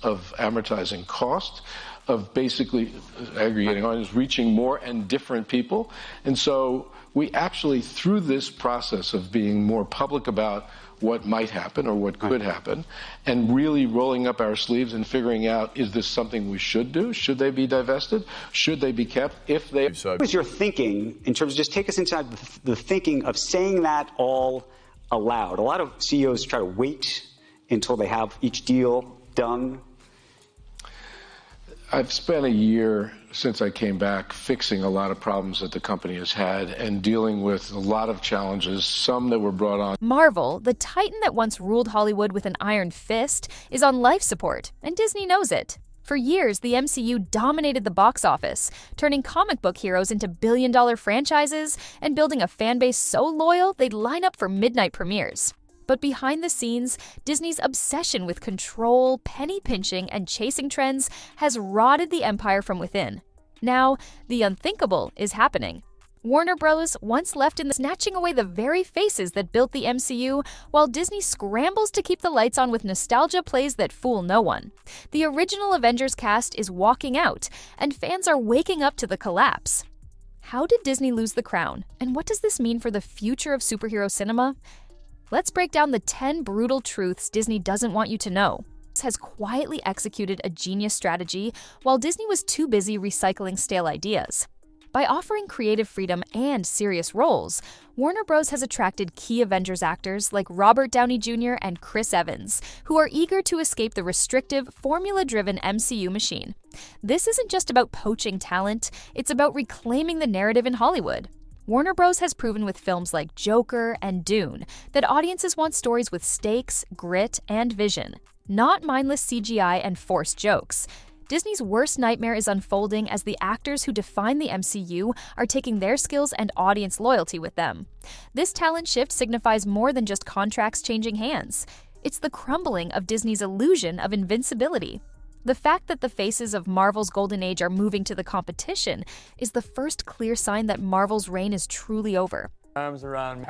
of amortizing cost, of basically aggregating audience, reaching more and different people. And so we actually, through this process of being more public about what might happen or what could happen, and really rolling up our sleeves and figuring out, is this something we should do? Should they be divested? Should they be kept? If they... What was your thinking in terms of, just take us inside the thinking of saying that all aloud? A lot of CEOs try to wait until they have each deal done. I've spent a year since I came back fixing a lot of problems that the company has had and dealing with a lot of challenges, some that were brought on. Marvel, the titan that once ruled Hollywood with an iron fist, is on life support, and Disney knows it. For years, the MCU dominated the box office, turning comic book heroes into billion-dollar franchises and building a fan base so loyal they'd line up for midnight premieres. But behind the scenes, Disney's obsession with control, penny-pinching, and chasing trends has rotted the empire from within. Now, the unthinkable is happening. Warner Bros. Once left in the snatching away the very faces that built the MCU, while Disney scrambles to keep the lights on with nostalgia plays that fool no one. The original Avengers cast is walking out, and fans are waking up to the collapse. How did Disney lose the crown, and what does this mean for the future of superhero cinema? Let's break down the 10 brutal truths Disney doesn't want you to know. This has quietly executed a genius strategy while Disney was too busy recycling stale ideas. By offering creative freedom and serious roles, Warner Bros. Has attracted key Avengers actors like Robert Downey Jr. and Chris Evans, who are eager to escape the restrictive, formula-driven MCU machine. This isn't just about poaching talent, it's about reclaiming the narrative in Hollywood. Warner Bros. Has proven with films like Joker and Dune that audiences want stories with stakes, grit, and vision, not mindless CGI and forced jokes. Disney's worst nightmare is unfolding as the actors who define the MCU are taking their skills and audience loyalty with them. This talent shift signifies more than just contracts changing hands. It's the crumbling of Disney's illusion of invincibility. The fact that the faces of Marvel's golden age are moving to the competition is the first clear sign that Marvel's reign is truly over. Arms around me.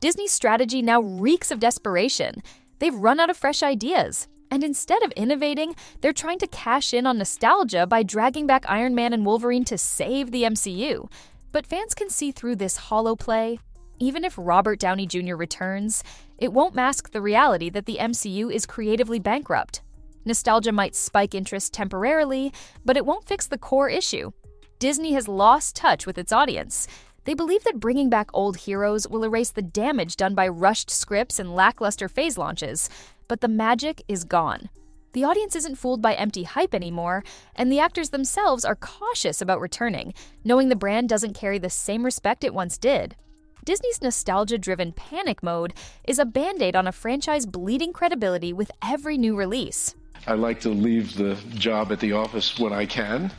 Disney's strategy now reeks of desperation. They've run out of fresh ideas. And instead of innovating, they're trying to cash in on nostalgia by dragging back Iron Man and Wolverine to save the MCU. But fans can see through this hollow play. Even if Robert Downey Jr. returns, it won't mask the reality that the MCU is creatively bankrupt. Nostalgia might spike interest temporarily, but it won't fix the core issue. Disney has lost touch with its audience. They believe that bringing back old heroes will erase the damage done by rushed scripts and lackluster phase launches, but the magic is gone. The audience isn't fooled by empty hype anymore, and the actors themselves are cautious about returning, knowing the brand doesn't carry the same respect it once did. Disney's nostalgia-driven panic mode is a band-aid on a franchise bleeding credibility with every new release. I like to leave the job at the office when I can.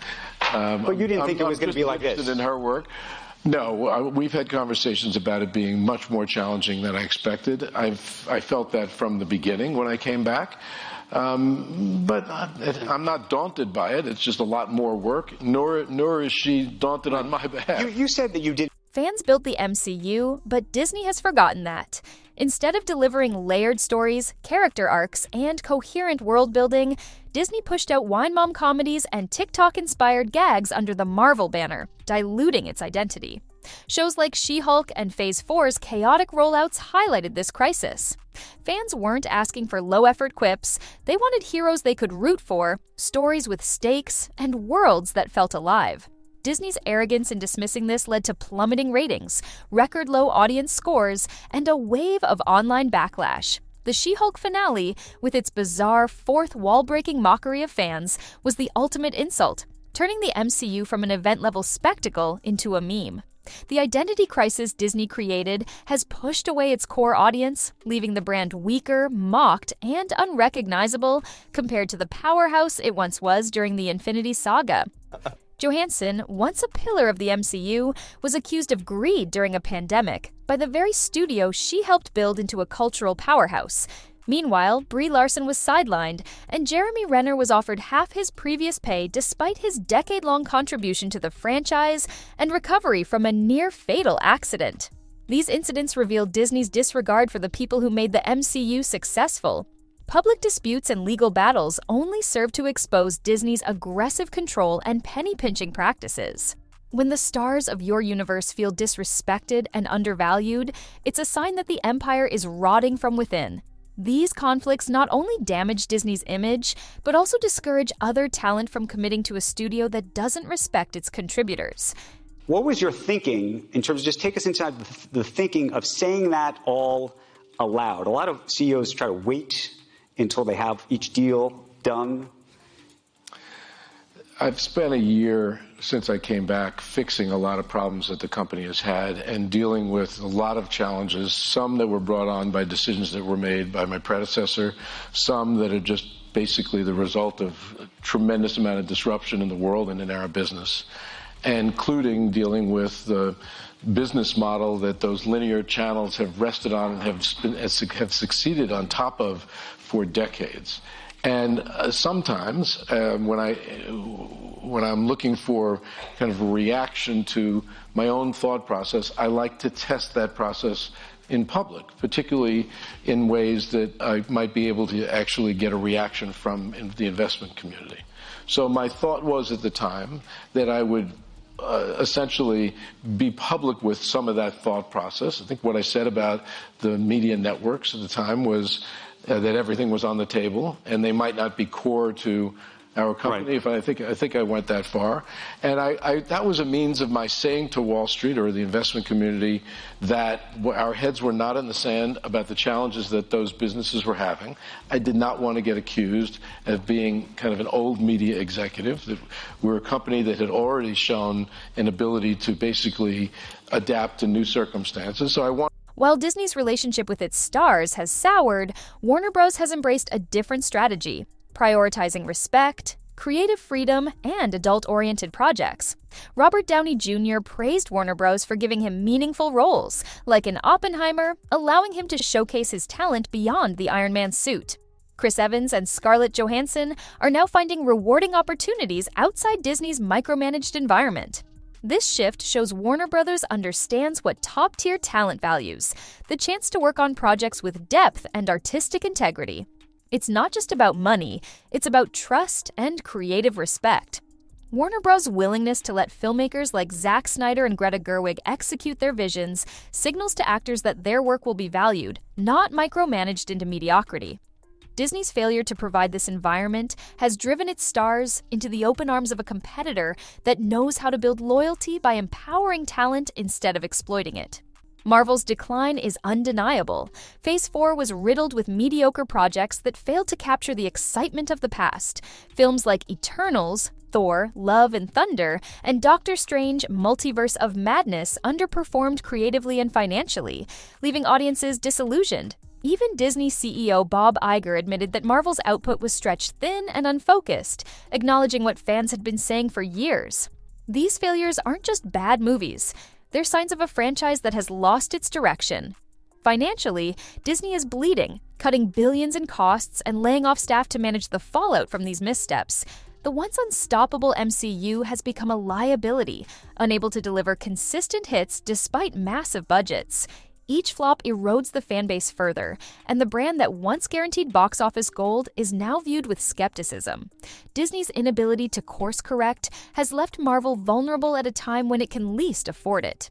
But you didn't think it was going to be like this? In her work. No, we've had conversations about it being much more challenging than I expected. I felt that from the beginning when I came back. But I'm not daunted by it. It's just a lot more work, nor is she daunted on my behalf. You said that you did. Fans built the MCU, but Disney has forgotten that. Instead of delivering layered stories, character arcs, and coherent world building, Disney pushed out wine mom comedies and TikTok-inspired gags under the Marvel banner, diluting its identity. Shows like She-Hulk and Phase 4's chaotic rollouts highlighted this crisis. Fans weren't asking for low-effort quips, they wanted heroes they could root for, stories with stakes, and worlds that felt alive. Disney's arrogance in dismissing this led to plummeting ratings, record-low audience scores, and a wave of online backlash. The She-Hulk finale, with its bizarre, fourth-wall-breaking mockery of fans, was the ultimate insult, turning the MCU from an event-level spectacle into a meme. The identity crisis Disney created has pushed away its core audience, leaving the brand weaker, mocked, and unrecognizable compared to the powerhouse it once was during the Infinity Saga. Johansson, once a pillar of the MCU, was accused of greed during a pandemic by the very studio she helped build into a cultural powerhouse. Meanwhile, Brie Larson was sidelined, and Jeremy Renner was offered half his previous pay despite his decade-long contribution to the franchise and recovery from a near-fatal accident. These incidents reveal Disney's disregard for the people who made the MCU successful. Public disputes and legal battles only serve to expose Disney's aggressive control and penny-pinching practices. When the stars of your universe feel disrespected and undervalued, it's a sign that the empire is rotting from within. These conflicts not only damage Disney's image, but also discourage other talent from committing to a studio that doesn't respect its contributors. What was your thinking in terms of, just take us inside the thinking of saying that all aloud? A lot of CEOs try to wait until they have each deal done. I've spent a year since I came back fixing a lot of problems that the company has had and dealing with a lot of challenges, some that were brought on by decisions that were made by my predecessor, some that are just basically the result of a tremendous amount of disruption in the world and in our business, including dealing with the business model that those linear channels have rested on and have succeeded on top of for decades. And sometimes when I'm looking for kind of a reaction to my own thought process, I like to test that process in public, particularly in ways that I might be able to actually get a reaction from in the investment community. So my thought was at the time that I would essentially be public with some of that thought process. I think what I said about the media networks at the time was that everything was on the table, and they might not be core to our company. Right. If I think I went that far, and that was a means of my saying to Wall Street or the investment community that our heads were not in the sand about the challenges that those businesses were having. I did not want to get accused of being kind of an old media executive. That we're a company that had already shown an ability to basically adapt to new circumstances. So I want. While Disney's relationship with its stars has soured, Warner Bros. Has embraced a different strategy, prioritizing respect, creative freedom, and adult-oriented projects. Robert Downey Jr. praised Warner Bros. For giving him meaningful roles, like in Oppenheimer, allowing him to showcase his talent beyond the Iron Man suit. Chris Evans and Scarlett Johansson are now finding rewarding opportunities outside Disney's micromanaged environment. This shift shows Warner Bros. Understands what top-tier talent values, the chance to work on projects with depth and artistic integrity. It's not just about money, it's about trust and creative respect. Warner Bros.' willingness to let filmmakers like Zack Snyder and Greta Gerwig execute their visions signals to actors that their work will be valued, not micromanaged into mediocrity. Disney's failure to provide this environment has driven its stars into the open arms of a competitor that knows how to build loyalty by empowering talent instead of exploiting it. Marvel's decline is undeniable. Phase 4 was riddled with mediocre projects that failed to capture the excitement of the past. Films like Eternals, Thor, Love and Thunder, and Doctor Strange Multiverse of Madness underperformed creatively and financially, leaving audiences disillusioned. Even Disney CEO Bob Iger admitted that Marvel's output was stretched thin and unfocused, acknowledging what fans had been saying for years. These failures aren't just bad movies. They're signs of a franchise that has lost its direction. Financially, Disney is bleeding, cutting billions in costs and laying off staff to manage the fallout from these missteps. The once unstoppable MCU has become a liability, unable to deliver consistent hits despite massive budgets. Each flop erodes the fanbase further, and the brand that once guaranteed box office gold is now viewed with skepticism. Disney's inability to course correct has left Marvel vulnerable at a time when it can least afford it.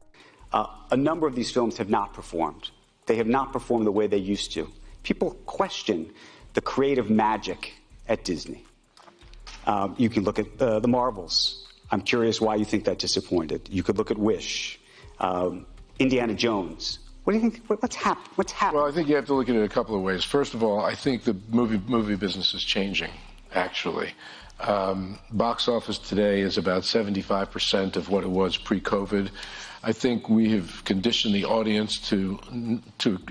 A number of these films have not performed. They have not performed the way they used to. People question the creative magic at Disney. You can look at the Marvels. I'm curious why you think that disappointed. You could look at Wish, Indiana Jones. What do you think? What's happened? Well, I think you have to look at it a couple of ways. First of all, I think the movie business is changing, actually. Box office today is about 75% of what it was pre-COVID. I think we have conditioned the audience to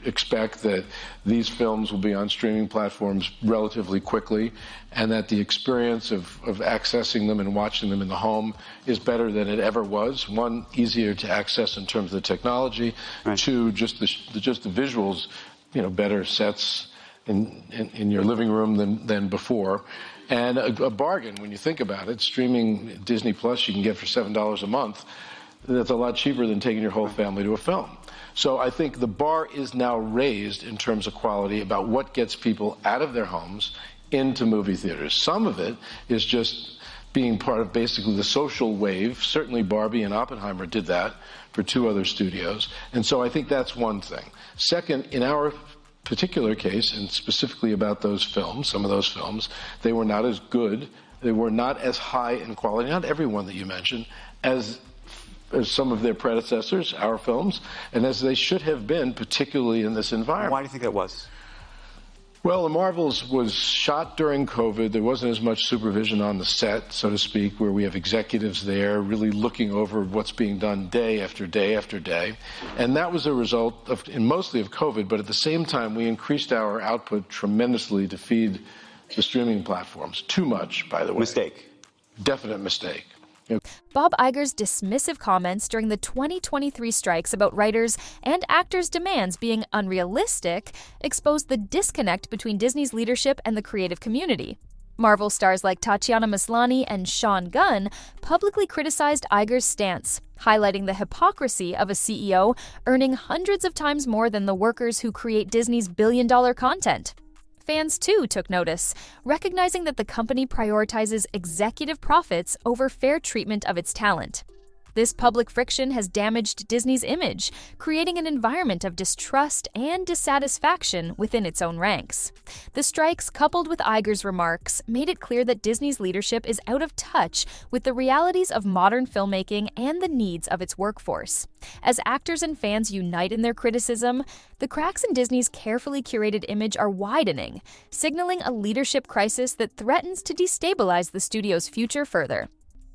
expect that these films will be on streaming platforms relatively quickly, and that the experience of accessing them and watching them in the home is better than it ever was. One, easier to access in terms of the technology. Right. Two, just the visuals, better sets in your living room than before. And a bargain when you think about it. Streaming Disney Plus you can get for $7 a month. that's a lot cheaper than taking your whole family to a film. So I think the bar is now raised in terms of quality about what gets people out of their homes into movie theaters. Some of it is just being part of basically the social wave. Certainly Barbie and Oppenheimer did that for two other studios. And so I think that's one thing. Second, in our particular case, and specifically about those films, some of those films, they were not as good, they were not as high in quality, not every one that you mentioned, as some of their predecessors, our films, and as they should have been, particularly in this environment. Why do you think that was? Well, The Marvels was shot during COVID. There wasn't as much supervision on the set, so to speak, where we have executives there really looking over what's being done day after day after day. And that was a result of, mostly of COVID, but at the same time, we increased our output tremendously to feed the streaming platforms. Too much, by the way. Mistake. Definite mistake. Bob Iger's dismissive comments during the 2023 strikes about writers' and actors' demands being unrealistic exposed the disconnect between Disney's leadership and the creative community. Marvel stars like Tatiana Maslany and Sean Gunn publicly criticized Iger's stance, highlighting the hypocrisy of a CEO earning hundreds of times more than the workers who create Disney's billion-dollar content. Fans, too, took notice, recognizing that the company prioritizes executive profits over fair treatment of its talent. This public friction has damaged Disney's image, creating an environment of distrust and dissatisfaction within its own ranks. The strikes, coupled with Iger's remarks, made it clear that Disney's leadership is out of touch with the realities of modern filmmaking and the needs of its workforce. As actors and fans unite in their criticism, the cracks in Disney's carefully curated image are widening, signaling a leadership crisis that threatens to destabilize the studio's future further.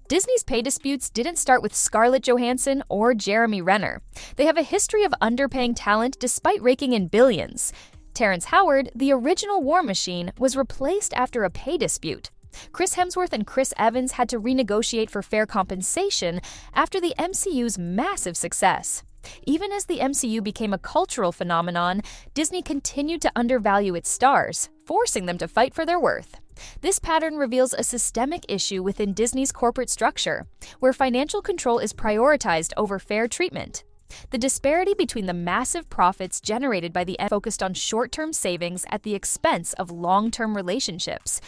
Disney's pay disputes didn't start with Scarlett Johansson or Jeremy Renner. They have a history of underpaying talent despite raking in billions. Terrence Howard, the original War Machine, was replaced after a pay dispute. Chris Hemsworth and Chris Evans had to renegotiate for fair compensation after the MCU's massive success. Even as the MCU became a cultural phenomenon, Disney continued to undervalue its stars, forcing them to fight for their worth. This pattern reveals a systemic issue within Disney's corporate structure, where financial control is prioritized over fair treatment. The disparity between the massive profits generated by the focused on short-term savings at the expense of long-term relationships.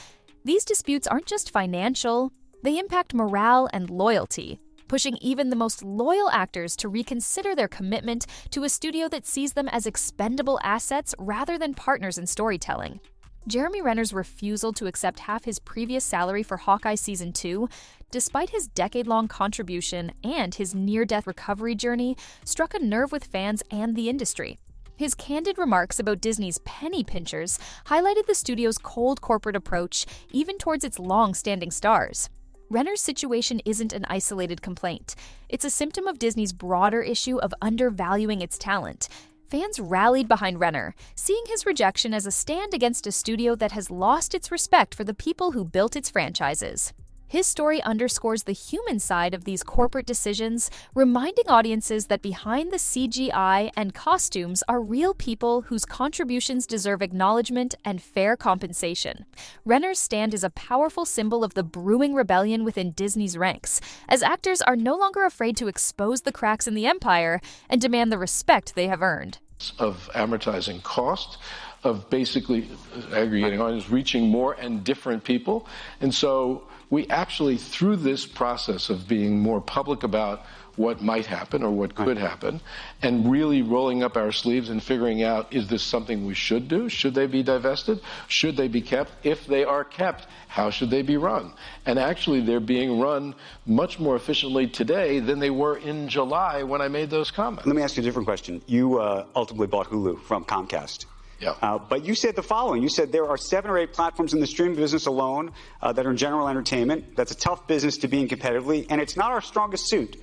These disputes aren't just financial, they impact morale and loyalty, pushing even the most loyal actors to reconsider their commitment to a studio that sees them as expendable assets rather than partners in storytelling. Jeremy Renner's refusal to accept half his previous salary for Hawkeye Season 2, despite his decade-long contribution and his near-death recovery journey, struck a nerve with fans and the industry. His candid remarks about Disney's penny pinchers highlighted the studio's cold corporate approach even towards its long-standing stars. Renner's situation isn't an isolated complaint. It's a symptom of Disney's broader issue of undervaluing its talent. Fans rallied behind Renner, seeing his rejection as a stand against a studio that has lost its respect for the people who built its franchises. His story underscores the human side of these corporate decisions, reminding audiences that behind the CGI and costumes are real people whose contributions deserve acknowledgement and fair compensation. Renner's stand is a powerful symbol of the brewing rebellion within Disney's ranks, as actors are no longer afraid to expose the cracks in the empire and demand the respect they have earned. Of amortizing cost, of basically aggregating audience, reaching more and different people. And so we actually, through this process of being more public about what might happen or what could happen, and really rolling up our sleeves and figuring out, is this something we should do? Should they be divested? Should they be kept? If they are kept, how should they be run? And actually, they're being run much more efficiently today than they were in July when I made those comments. Let me ask you a different question. You ultimately bought Hulu from Comcast. Yeah. But you said the following. You said there are 7 or 8 platforms in the streaming business alone that are in general entertainment. That's a tough business to be in competitively, and it's not our strongest suit.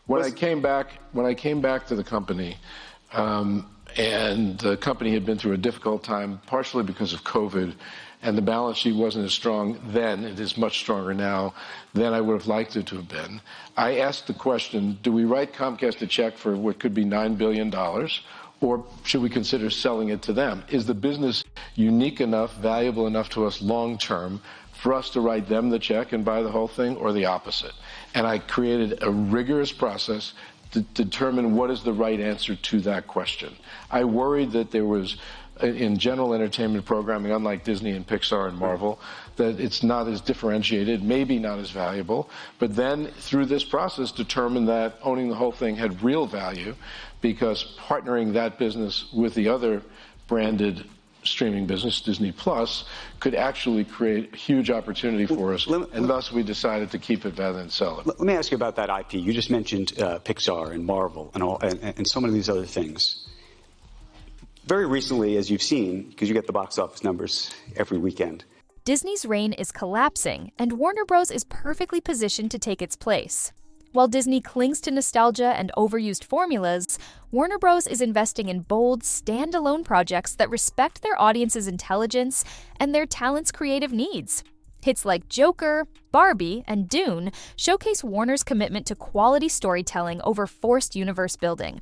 When I came back to the company, and the company had been through a difficult time, partially because of COVID, and the balance sheet wasn't as strong then, it is much stronger now, than I would have liked it to have been. I asked the question, do we write Comcast a check for what could be $9 billion, Or should we consider selling it to them? Is the business unique enough, valuable enough to us long term for us to write them the check and buy the whole thing, or the opposite? And I created a rigorous process to determine what is the right answer to that question. I worried that there was, in general entertainment programming, unlike Disney and Pixar and Marvel, that it's not as differentiated, maybe not as valuable. But then, through this process, determined that owning the whole thing had real value, because partnering that business with the other branded streaming business, Disney Plus, could actually create a huge opportunity for us, and thus we decided to keep it rather than sell it. Let me ask you about that IP. You just mentioned Pixar and Marvel and so many of these other things. Very recently, as you've seen, because you get the box office numbers every weekend, Disney's reign is collapsing, and Warner Bros. Is perfectly positioned to take its place. While Disney clings to nostalgia and overused formulas, Warner Bros. Is investing in bold, standalone projects that respect their audience's intelligence and their talent's creative needs. Hits like Joker, Barbie, and Dune showcase Warner's commitment to quality storytelling over forced universe building.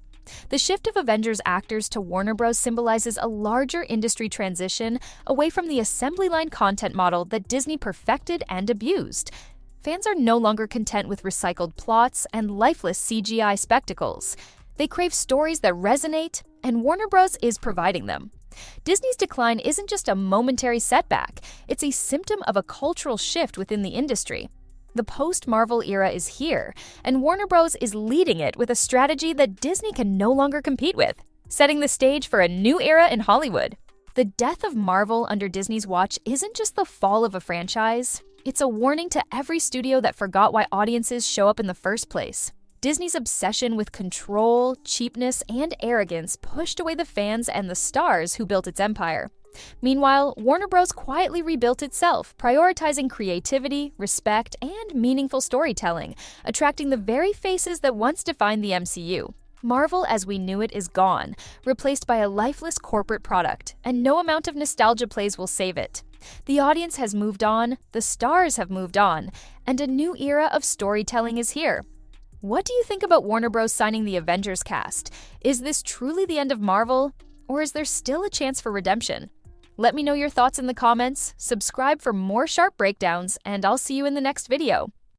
The shift of Avengers actors to Warner Bros. Symbolizes a larger industry transition away from the assembly line content model that Disney perfected and abused. Fans are no longer content with recycled plots and lifeless CGI spectacles. They crave stories that resonate, and Warner Bros. Is providing them. Disney's decline isn't just a momentary setback, it's a symptom of a cultural shift within the industry. The post-Marvel era is here, and Warner Bros. Is leading it with a strategy that Disney can no longer compete with, setting the stage for a new era in Hollywood. The death of Marvel under Disney's watch isn't just the fall of a franchise, it's a warning to every studio that forgot why audiences show up in the first place. Disney's obsession with control, cheapness, and arrogance pushed away the fans and the stars who built its empire. Meanwhile, Warner Bros. Quietly rebuilt itself, prioritizing creativity, respect, and meaningful storytelling, attracting the very faces that once defined the MCU. Marvel as we knew it is gone, replaced by a lifeless corporate product, and no amount of nostalgia plays will save it. The audience has moved on, the stars have moved on, and a new era of storytelling is here. What do you think about Warner Bros. Signing the Avengers cast? Is this truly the end of Marvel, or is there still a chance for redemption? Let me know your thoughts in the comments, subscribe for more sharp breakdowns, and I'll see you in the next video.